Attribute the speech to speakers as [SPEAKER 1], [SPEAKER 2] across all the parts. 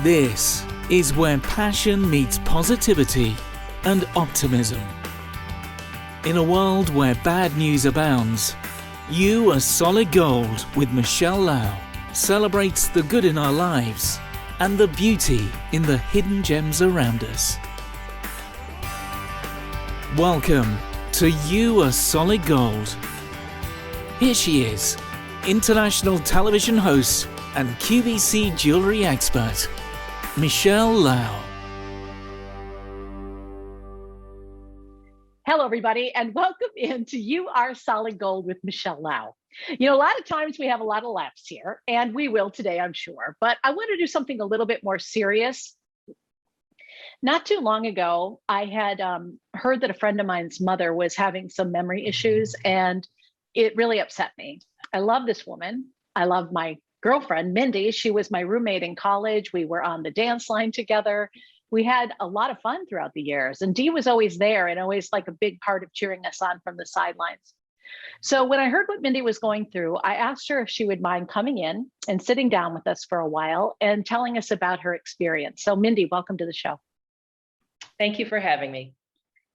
[SPEAKER 1] This is where passion meets positivity and optimism. In a world where bad news abounds, You Are Solid Gold with Michele Lau celebrates the good in our lives and the beauty in the hidden gems around us. Welcome to You Are Solid Gold. Here she is, international television host and QVC jewelry expert, Michele Lau.
[SPEAKER 2] Hello, everybody, and welcome into You Are Solid Gold with Michele Lau. You know, a lot of times we have a lot of laughs here, and we will today, I'm sure, but I want to do something a little bit more serious. Not too long ago, I had heard that a friend of mine's mother was having some memory issues, and it really upset me. I love this woman. I love my girlfriend, Mindy. She was my roommate in college. We were on the dance line together. We had a lot of fun throughout the years, and Dee was always there and always like a big part of cheering us on from the sidelines. So when I heard what Mindy was going through, I asked her if she would mind coming in and sitting down with us for a while and telling us about her experience. So Mindy, welcome to the show.
[SPEAKER 3] Thank you for having me.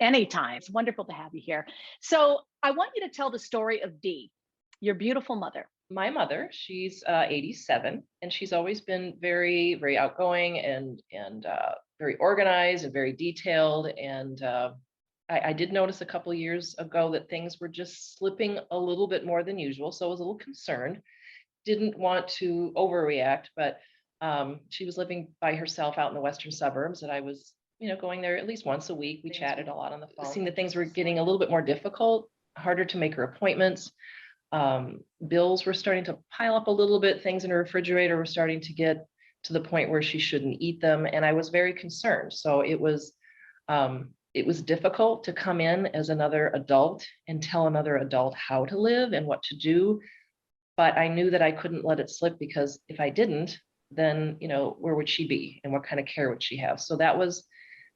[SPEAKER 2] Anytime. It's wonderful to have you here. So I want you to tell the story of Dee, your beautiful mother.
[SPEAKER 3] My mother, she's 87, and she's always been very, very outgoing and very organized and very detailed. And I did notice a couple of years ago that things were just slipping a little bit more than usual. So I was a little concerned, didn't want to overreact, but she was living by herself out in the western suburbs, and I was, going there at least once a week. We chatted a lot on the phone. Seeing that things were getting a little bit more difficult, harder to make her appointments. Bills were starting to pile up a little bit. Things in her refrigerator were starting to get to the point where she shouldn't eat them. And I was very concerned. So it was difficult to come in as another adult and tell another adult how to live and what to do. But I knew that I couldn't let it slip, because if I didn't, then, where would she be and what kind of care would she have? So that was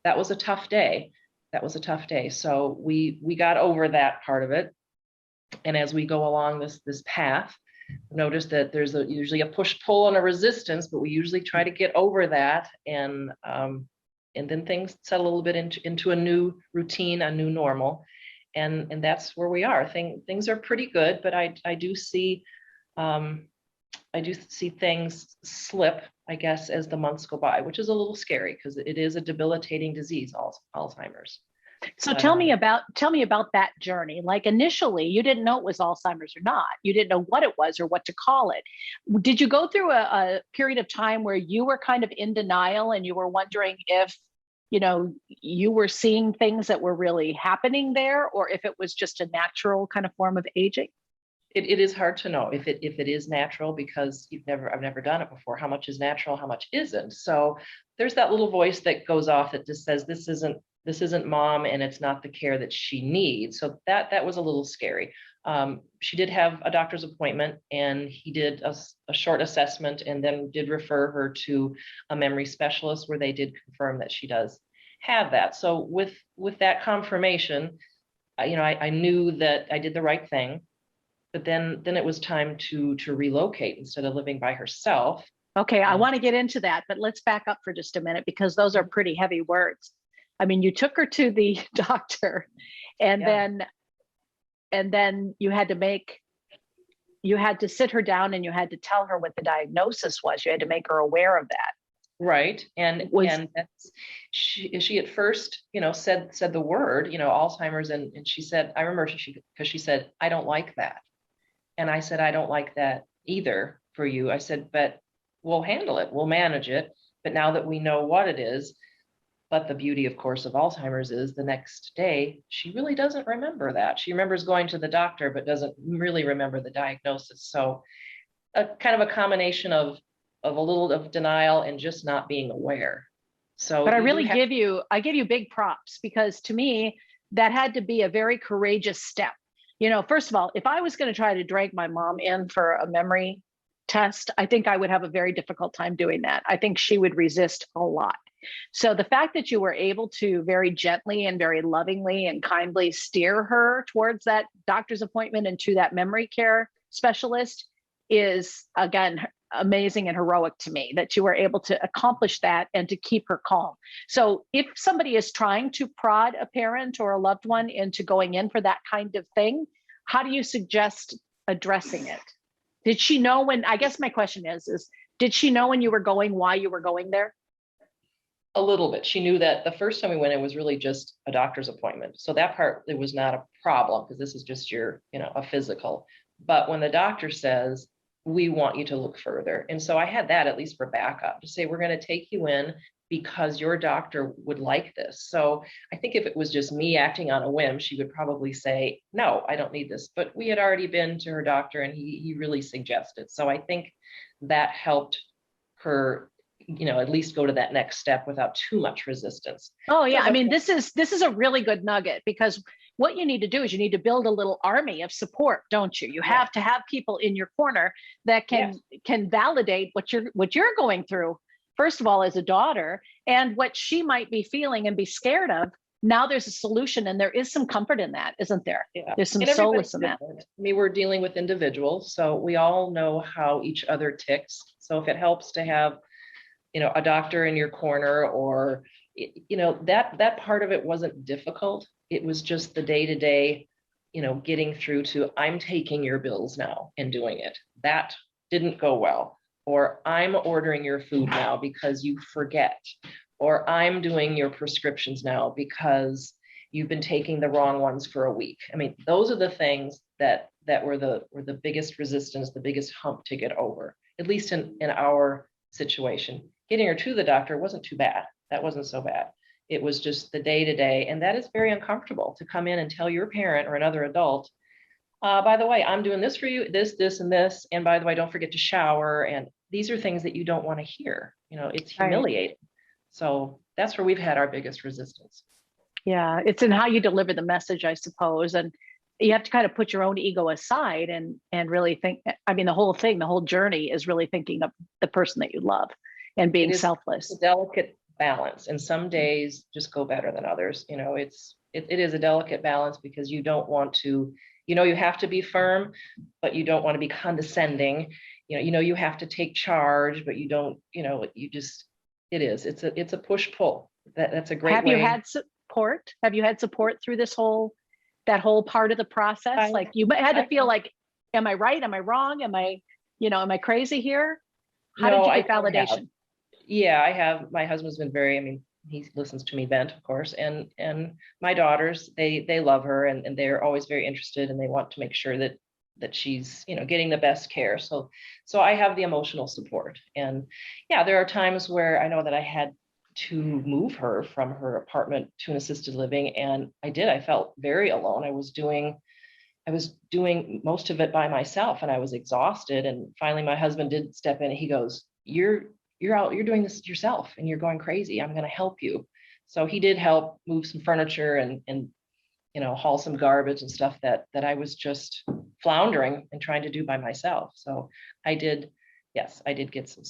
[SPEAKER 3] a tough day. That was a tough day. So we got over that part of it. And as we go along this path, notice that there's usually a push-pull and a resistance, but we usually try to get over that, and then things settle a little bit into a new routine, a new normal, and that's where we are. Things are pretty good, but I do see things slip, I guess, as the months go by, which is a little scary because it is a debilitating disease, Alzheimer's.
[SPEAKER 2] So tell me about that journey. Like initially, you didn't know it was Alzheimer's or not. You didn't know what it was or what to call it. Did you go through a period of time where you were kind of in denial and you were wondering if, you were seeing things that were really happening there, or if it was just a natural kind of form of aging?
[SPEAKER 3] It is hard to know if it is natural, because I've never done it before. How much is natural? How much isn't? So there's that little voice that goes off that just says, this isn't mom, and it's not the care that she needs. So that was a little scary. She did have a doctor's appointment, and he did a short assessment and then did refer her to a memory specialist, where they did confirm that she does have that. So with that confirmation, I knew that I did the right thing, but then it was time to relocate instead of living by herself.
[SPEAKER 2] Okay, I want to get into that, but let's back up for just a minute, because those are pretty heavy words. I mean, you took her to the doctor, and then you had to sit her down and you had to tell her what the diagnosis was. You had to make her aware of that.
[SPEAKER 3] Right. And that's, she at first, said the word, Alzheimer's. And she said, I remember because she said, I don't like that. And I said, I don't like that either for you. I said, but we'll handle it. We'll manage it. But now that we know what it is. But the beauty, of course, of Alzheimer's is the next day, she really doesn't remember that. She remembers going to the doctor, but doesn't really remember the diagnosis. So a kind of a combination of a little of denial and just not being aware. So,
[SPEAKER 2] but I give you big props, because to me, that had to be a very courageous step. First of all, if I was going to try to drag my mom in for a memory test, I think I would have a very difficult time doing that. I think she would resist a lot. So the fact that you were able to very gently and very lovingly and kindly steer her towards that doctor's appointment and to that memory care specialist is, again, amazing and heroic to me that you were able to accomplish that and to keep her calm. So if somebody is trying to prod a parent or a loved one into going in for that kind of thing, how do you suggest addressing it? Did she know when, I guess my question is did she know when you were going, why you were going there?
[SPEAKER 3] A little bit. She knew that the first time we went, it was really just a doctor's appointment. So that part, it was not a problem because this is just your, a physical. But when the doctor says, we want you to look further. And so I had that at least for backup to say, we're going to take you in because your doctor would like this. So I think if it was just me acting on a whim, she would probably say, no, I don't need this. But we had already been to her doctor and he really suggested. So I think that helped her, at least go to that next step without too much resistance.
[SPEAKER 2] Oh yeah. I mean, this is a really good nugget, because what you need to do is you need to build a little army of support, don't you? You have to have people in your corner that can validate what you're going through. First of all, as a daughter, and what she might be feeling and be scared of. Now there's a solution, and there is some comfort in that, isn't there? Yeah. There's some solace in that.
[SPEAKER 3] I mean, we're dealing with individuals, so we all know how each other ticks. So if it helps to have, a doctor in your corner, or, that part of it wasn't difficult. It was just the day-to-day, getting through to, I'm taking your bills now and doing it. That didn't go well. Or I'm ordering your food now because you forget. Or I'm doing your prescriptions now because you've been taking the wrong ones for a week. I mean, those are the things that were the biggest resistance, the biggest hump to get over, at least in our situation. Getting her to the doctor wasn't too bad. That wasn't so bad. It was just the day-to-day. And that is very uncomfortable to come in and tell your parent or another adult, by the way, I'm doing this for you, this, and this. And by the way, don't forget to shower. And these are things that you don't want to hear. It's humiliating. Right. So that's where we've had our biggest resistance.
[SPEAKER 2] Yeah, it's in how you deliver the message, I suppose. And you have to kind of put your own ego aside and really think, I mean, the whole journey is really thinking of the person that you love and being selfless.
[SPEAKER 3] It's a delicate balance. And some days just go better than others. It is a delicate balance, because you don't want to, you have to be firm, but you don't want to be condescending. You have to take charge, but you don't, it's a push-pull. That's a great way.
[SPEAKER 2] Have you had support? Have you had support through that whole part of the process? Like you had to feel like, am I right? Am I wrong? Am I crazy here? How did you get validation?
[SPEAKER 3] Yeah, I have. My husband's been he listens to me vent, of course, and my daughters, they love her, and they're always very interested, and they want to make sure that she's, getting the best care. So I have the emotional support. And yeah, there are times where I know that I had to move her from her apartment to an assisted living. And I felt very alone. I was doing most of it by myself, and I was exhausted. And finally my husband did step in, and he goes, you're doing this yourself and you're going crazy. I'm going to help you. So he did help move some furniture and haul some garbage and stuff that I was just floundering and trying to do by myself. So I did get some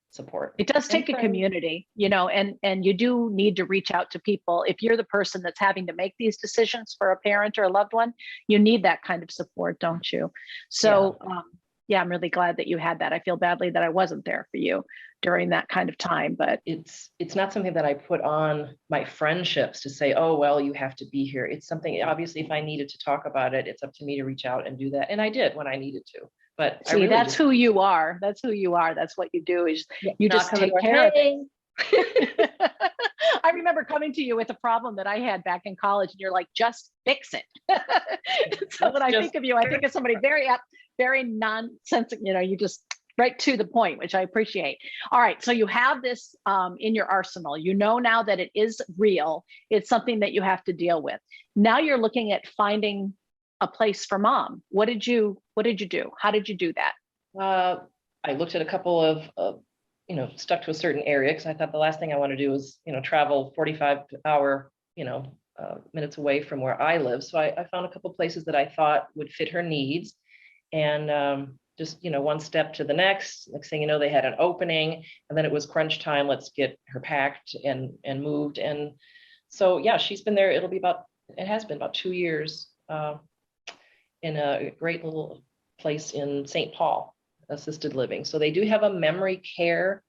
[SPEAKER 3] support.
[SPEAKER 2] It does take a community, and you do need to reach out to people. If you're the person that's having to make these decisions for a parent or a loved one, you need that kind of support, don't you? So, yeah, I'm really glad that you had that. I feel badly that I wasn't there for you during that kind of time, but
[SPEAKER 3] it's not something that I put on my friendships to say, oh, well, you have to be here. It's something, obviously, if I needed to talk about it, it's up to me to reach out and do that. And I did when I needed to. But
[SPEAKER 2] see, that's who you are. That's who you are. That's what you do, is you just take care of things. I remember coming to you with a problem that I had back in college, and you're like, just fix it. So when I think of you, I think of somebody very nonsensical, you just right to the point, which I appreciate. All right. So you have this in your arsenal. Now that it is real. It's something that you have to deal with. Now you're looking at finding a place for mom. What did you do? How did you do that?
[SPEAKER 3] I looked at a couple of stuck to a certain area, because I thought the last thing I want to do is, travel 45-hour, minutes away from where I live. So I found a couple of places that I thought would fit her needs. And just, one step to the next thing you know, they had an opening, and then it was crunch time. Let's get her packed and moved. And so, yeah, she's been there. It has been about 2 years in a great little place in St. Paul. assisted living. So they do have a memory care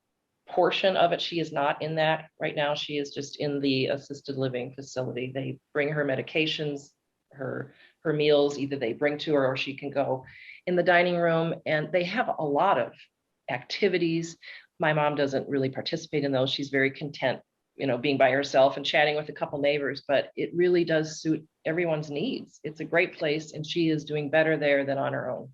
[SPEAKER 3] portion of it. She is not in that right now. She is just in the assisted living facility. They bring her medications, her meals, either they bring to her or she can go in the dining room, and they have a lot of activities. My mom doesn't really participate in those. She's very content, being by herself and chatting with a couple neighbors, but it really does suit everyone's needs. It's a great place, and she is doing better there than on her own.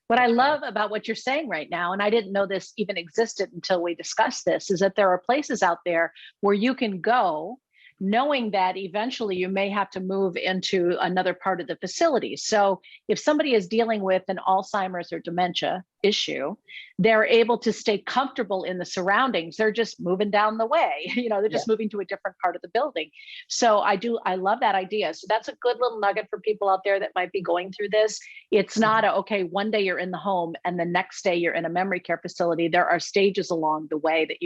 [SPEAKER 2] What I love about what you're saying right now, and I didn't know this even existed until we discussed this, is that there are places out there where you can go knowing that eventually you may have to move into another part of the facility. So if somebody is dealing with an Alzheimer's or dementia issue, they're able to stay comfortable in the surroundings. They're just moving down the way, they're just moving to a different part of the building. So I love that idea. So that's a good little nugget for people out there that might be going through this. It's not okay, one day you're in the home and the next day you're in a memory care facility. There are stages along the way that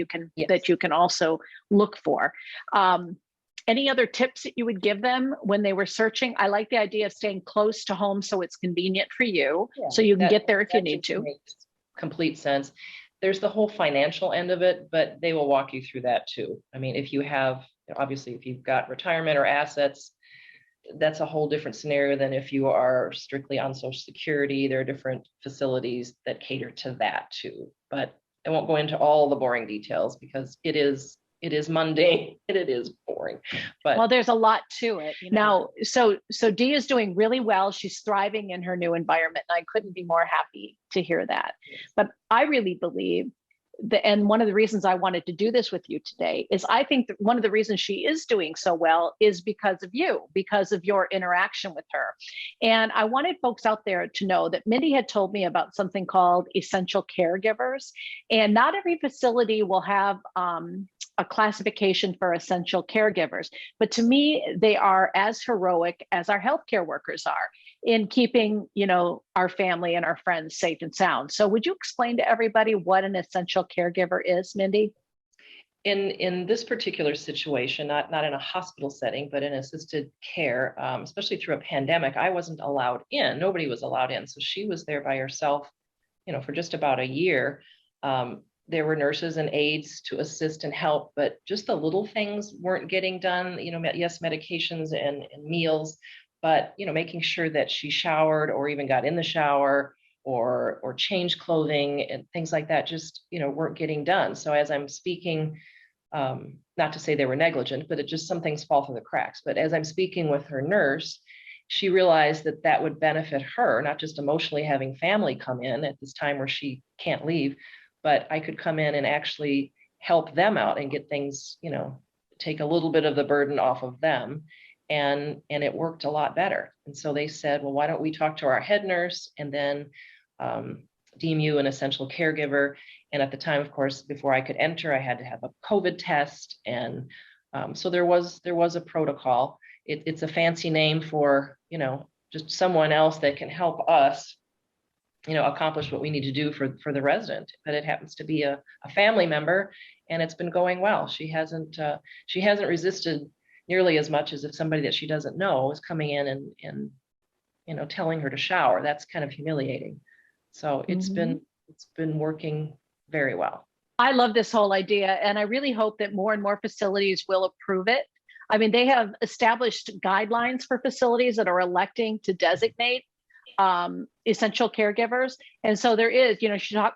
[SPEAKER 2] you can also look for. Any other tips that you would give them when they were searching? I like the idea of staying close to home so it's convenient for you, so you can get there if you need to.
[SPEAKER 3] Makes complete sense. There's the whole financial end of it, but they will walk you through that too. I mean, if you've got retirement or assets, that's a whole different scenario than if you are strictly on Social Security. There are different facilities that cater to that too. But I won't go into all the boring details because it is mundane and it is boring. But
[SPEAKER 2] there's a lot to it. Now, so Dee is doing really well. She's thriving in her new environment. And I couldn't be more happy to hear that. Yes. But I really believe and one of the reasons I wanted to do this with you today is I think that one of the reasons she is doing so well is because of you, because of your interaction with her. And I wanted folks out there to know that Mindy had told me about something called essential caregivers. And not every facility will have a classification for essential caregivers. But to me, they are as heroic as our healthcare workers are in keeping, our family and our friends safe and sound. So would you explain to everybody what an essential caregiver is, Mindy?
[SPEAKER 3] In this particular situation, not in a hospital setting, but in assisted care, especially through a pandemic, I wasn't allowed in. Nobody was allowed in. So she was there by herself, for just about a year. There were nurses and aides to assist and help, but just the little things weren't getting done. Yes, medications and meals, but making sure that she showered or even got in the shower or changed clothing and things like that just weren't getting done. So as I'm speaking, not to say they were negligent, but some things fall through the cracks. But as I'm speaking with her nurse, she realized that would benefit her, not just emotionally having family come in at this time where she can't leave, but I could come in and actually help them out and get things, take a little bit of the burden off of them. And it worked a lot better. And so they said, well, why don't we talk to our head nurse and then deem you an essential caregiver. And at the time, of course, before I could enter, I had to have a COVID test. And so there was a protocol. It's a fancy name for, just someone else that can help us accomplish what we need to do for the resident. But it happens to be a family member, and it's been going well. She hasn't resisted nearly as much as if somebody that she doesn't know is coming in and telling her to shower. That's kind of humiliating. So it's been working very well.
[SPEAKER 2] I love this whole idea, and I really hope that more and more facilities will approve it. I mean, they have established guidelines for facilities that are electing to designate essential caregivers. And so there is,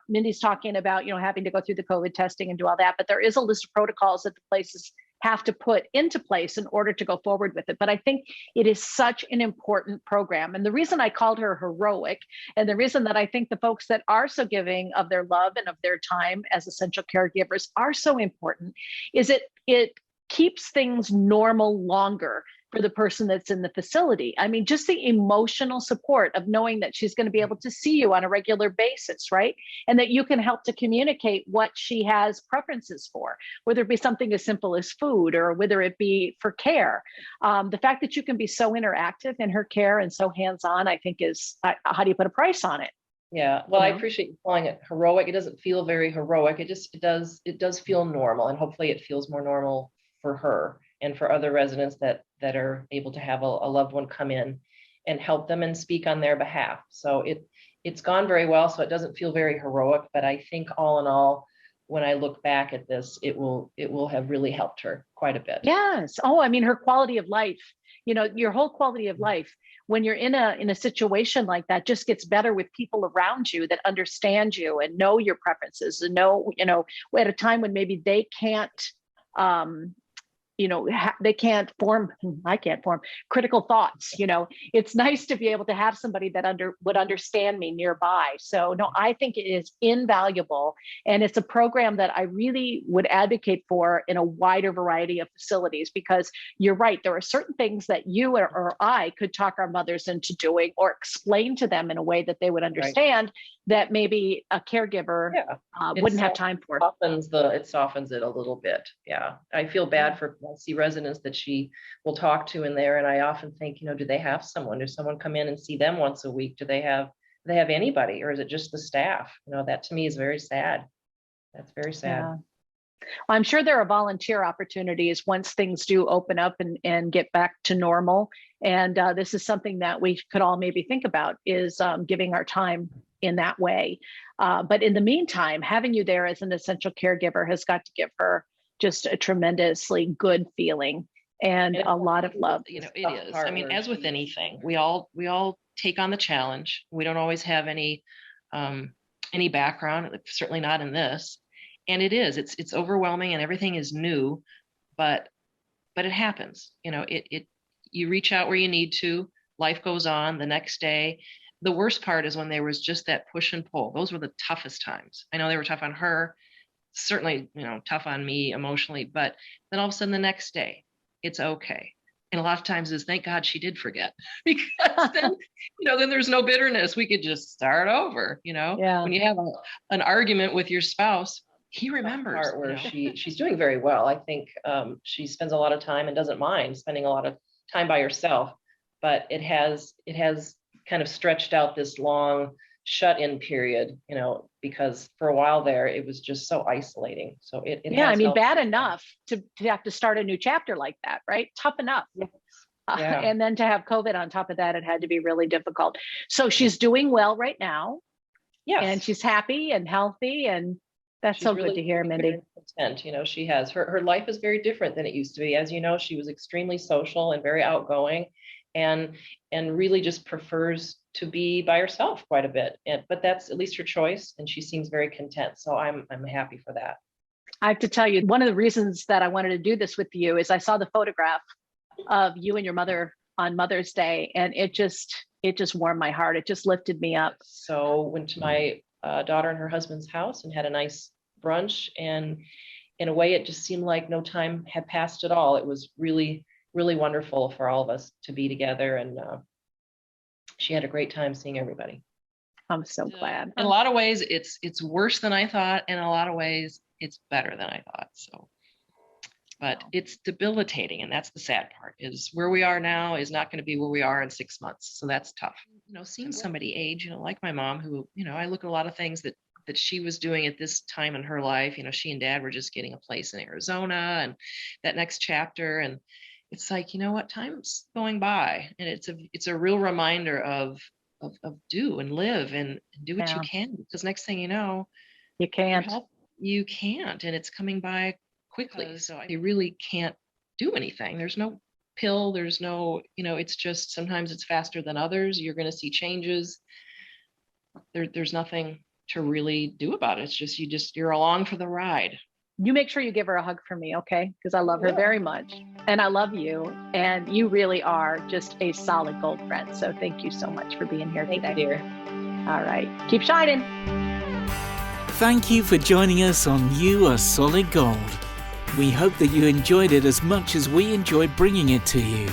[SPEAKER 2] Mindy's talking about, having to go through the COVID testing and do all that, but there is a list of protocols that the places have to put into place in order to go forward with it. But I think it is such an important program. And the reason I called her heroic, and the reason that I think the folks that are so giving of their love and of their time as essential caregivers are so important, is it keeps things normal longer for the person that's in the facility. I mean, just the emotional support of knowing that she's going to be able to see you on a regular basis, right? And that you can help to communicate what she has preferences for, whether it be something as simple as food or whether it be for care. The fact that you can be so interactive in her care and so hands-on, I think is, how do you put a price on it?
[SPEAKER 3] Yeah, well, I appreciate you calling it heroic. It doesn't feel very heroic. It does feel normal, and hopefully it feels more normal for her and for other residents that are able to have a loved one come in and help them and speak on their behalf. So it it's gone very well, so it doesn't feel very heroic, but I think all in all, when I look back at this, it will have really helped her quite a bit.
[SPEAKER 2] Yes. Oh, I mean, her quality of life, your whole quality of life, when you're in a situation like that, just gets better with people around you that understand you and know your preferences and know, at a time when maybe they can't, they can't form, I can't form critical thoughts. It's nice to be able to have somebody that would understand me nearby. So no, I think it is invaluable. And it's a program that I really would advocate for in a wider variety of facilities, because you're right. There are certain things that you or I could talk our mothers into doing or explain to them in a way that they would understand, that maybe a caregiver wouldn't have time for.
[SPEAKER 3] It softens it a little bit. Yeah. I feel bad for residents that she will talk to in there. And I often think, do they have someone? Does someone come in and see them once a week? Do they have anybody, or is it just the staff? That to me is very sad. That's very sad.
[SPEAKER 2] Yeah. I'm sure there are volunteer opportunities once things do open up and get back to normal. And this is something that we could all maybe think about, is giving our time in that way. But in the meantime, having you there as an essential caregiver has got to give her just a tremendously good feeling and a lot of love.
[SPEAKER 3] It is. I mean, as with anything, we all take on the challenge. We don't always have any background, certainly not in this. And it's overwhelming and everything is new, but it happens. You reach out where you need to, life goes on the next day. The worst part is when there was just that push and pull. Those were the toughest times. I know they were tough on her, certainly, tough on me emotionally, but then all of a sudden the next day, it's okay. And a lot of times is, thank God she did forget, because then, then there's no bitterness. We could just start over, when you have an argument with your spouse, he remembers. Part where she's doing very well. I think she spends a lot of time and doesn't mind spending a lot of time by herself, but it has kind of stretched out this long shut-in period, because for a while there, it was just so isolating. So it
[SPEAKER 2] I mean, bad enough to have to start a new chapter like that, right? Tough enough. Yes. And then to have COVID on top of that, it had to be really difficult. So she's doing well right now. Yes. And she's happy and healthy, and that's so really good to hear, Mindy.
[SPEAKER 3] Content. She has her life is very different than it used to be. As you know, she was extremely social and very outgoing, and really just prefers to be by herself quite a bit. But that's at least her choice, and she seems very content. So I'm happy for that.
[SPEAKER 2] I have to tell you, one of the reasons that I wanted to do this with you is I saw the photograph of you and your mother on Mother's Day, and it just warmed my heart. It just lifted me up.
[SPEAKER 3] So went to my daughter and her husband's house and had a nice brunch, and in a way it just seemed like no time had passed at all. It was really, really wonderful for all of us to be together, and she had a great time seeing everybody.
[SPEAKER 2] I'm so glad.
[SPEAKER 3] In a lot of ways it's worse than I thought, and in a lot of ways it's better than I thought. So, but it's debilitating, and that's the sad part, is where we are now is not going to be where we are in 6 months. So that's tough. Seeing somebody age, like my mom, who, I look at a lot of things that she was doing at this time in her life. She and Dad were just getting a place in Arizona and that next chapter. And it's like, what, time's going by, and it's a real reminder of do and live and do what you can, because next thing you know,
[SPEAKER 2] you can't,
[SPEAKER 3] and it's coming by quickly. So you really can't do anything. There's no pill. There's no, it's just, sometimes it's faster than others. You're going to see changes. There's nothing to really do about it. It's just, you're along for the ride.
[SPEAKER 2] You make sure you give her a hug for me, okay? Because I love her very much, and I love you, and you really are just a solid gold friend. So thank you so much for being here today.
[SPEAKER 3] Thank you, dear.
[SPEAKER 2] All right, keep shining.
[SPEAKER 1] Thank you for joining us on You Are Solid Gold. We hope that you enjoyed it as much as we enjoyed bringing it to you.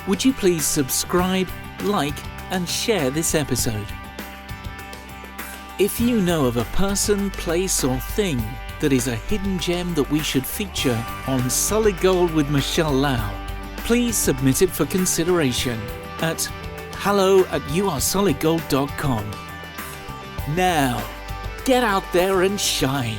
[SPEAKER 1] Would you please subscribe, like, and share this episode? If you know of a person, place, or thing that is a hidden gem that we should feature on Solid Gold with Michele Lau, please submit it for consideration at hello@youaresolidgold.com. Now, get out there and shine.